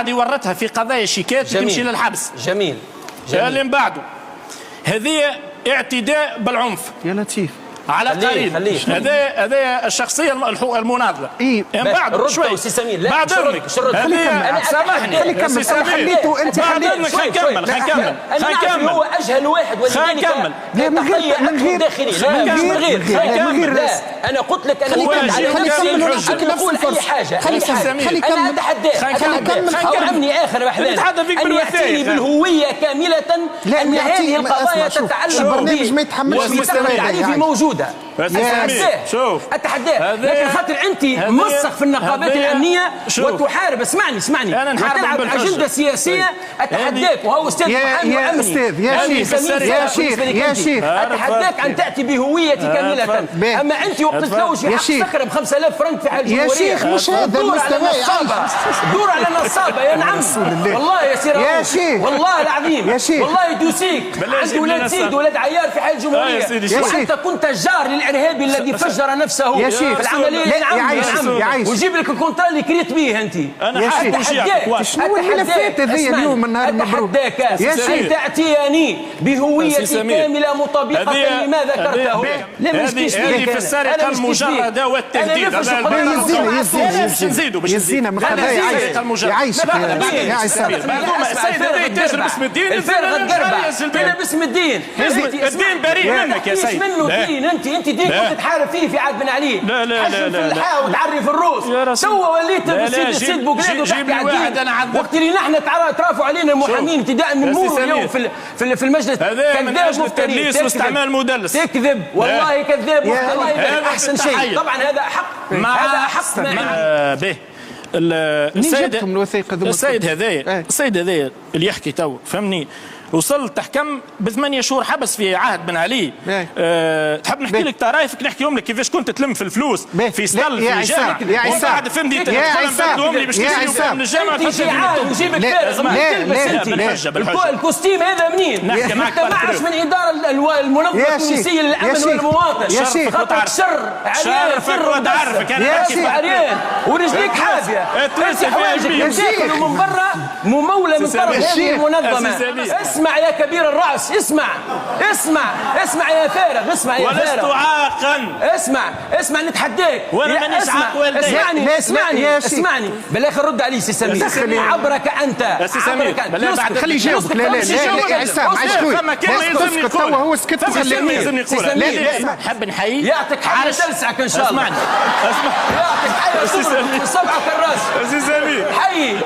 يورطها في قضايا شيكات تمشي للحبس. جميل. اللي من بعده هذه اعتداء بالعنف يا لطيف على قريب. هذا الشخصيه المناضله. من بعد شوي بعد اذنك سامحني خلي كمل. انا خليته انت بعد اذنك خلينا نكمل هو اجهل واحد خلينا نكمل. لا من غير انا قلت لك انا نقول اي حاجه. خلي كمل. انا اتحداك حاولني اخر واحد ان ياتيني بالهويه كامله ان هذه القضايا تتعلق البرنامج ما يتحملش التعريفي موجوده. اتحداه لكن خاطر انت مسخ في النقابات الامنيه وتحارب. اسمعني وتلعب اجنده سياسيه. اتحداك وهو استاذ محامي وامني. استاذ يا شيخ اتحداك ان تاتي بهويه كامله. اما انت وقت تلوش في حق صخر ب 5000 فرنك في حال الجمهوريه. يا شيخ مش هذا المستوى. دور على النصابه يا نعم. والله يا سير يا شيخ والله العظيم يا شيخ والله يدوسيك. عندي ولاد سيد ولاد عيال في حال الجمهوريه. وانت كنت الجار للارهابي الذي فجر نفسه يا شيخ في العمليه. يعيش وجيب لك الكونترا اللي كريت به انت. انا اتحداك. شنو الملفات هذه اليوم من نهار المبروك؟ أن تأتيني بهوية كاملة مطابقة لما ذكرته. هذه في السرقة المجردة والتهديد. نزيدوا يزينا من خبايا يعيشك يا عصام. السيد هذا يتاجر باسم الدين. الفارغ القربة كان باسم الدين. الدين بريء منك يا سيد. منه الدين انت دين كنت تحارب فيه في عهد بن علي. حجم في اللحاة وتعري في الروس. توا وليت السيد بوغلاد وتحكي على الدين. وقت اللي نحن ترافوا علينا المحامين ابتداء من مور اليوم في المجلس. هذا من اجل التدليس واستعمال مدلس. تكذب والله كذاب. والله احسن شيء. طبعا هذا احق. هذا احق به السيد هذايا اللي يحكي تو فهمني وصل تحكم ب8 شهور حبس في عهد بن علي. تحب نحكي لك طرايفك نحكيهم لك كيفاش كنت تلم في الفلوس في سطل في جامع ومن بعد فهمني تدخلهم لي باش تشريهم من الجامع وجيبك الكوستيم هذا منين؟ نحكي معك ما عادش من اداره المنظمه التونسيه للامن والمواطن. يا شيخ خاطرك شر عريان تعرفك انا عريان ورجليك حافيه. انت حوايجك تاكل من برا مموله من طرف هذه المنظمه. اسمع يا كبير الرأس. اسمع يا فارغ. ولست عاقا. اسمع نتحداك. وانا مانيش عاق والديك. اسمعني بالاخر رد علي سي سمير. عبرك انت. سي سمير بعد خليه يجاوبك. لا يا عصام عايش شوي. فما كلمه يلزمني نقولها. هو سكت خليني يلزمني نقولها. لا حب نحيي. يعطيك حاجه تلسعك ان شاء الله. اسمعني يعطيك حاجه في صبعك الراس. سي سمير حي.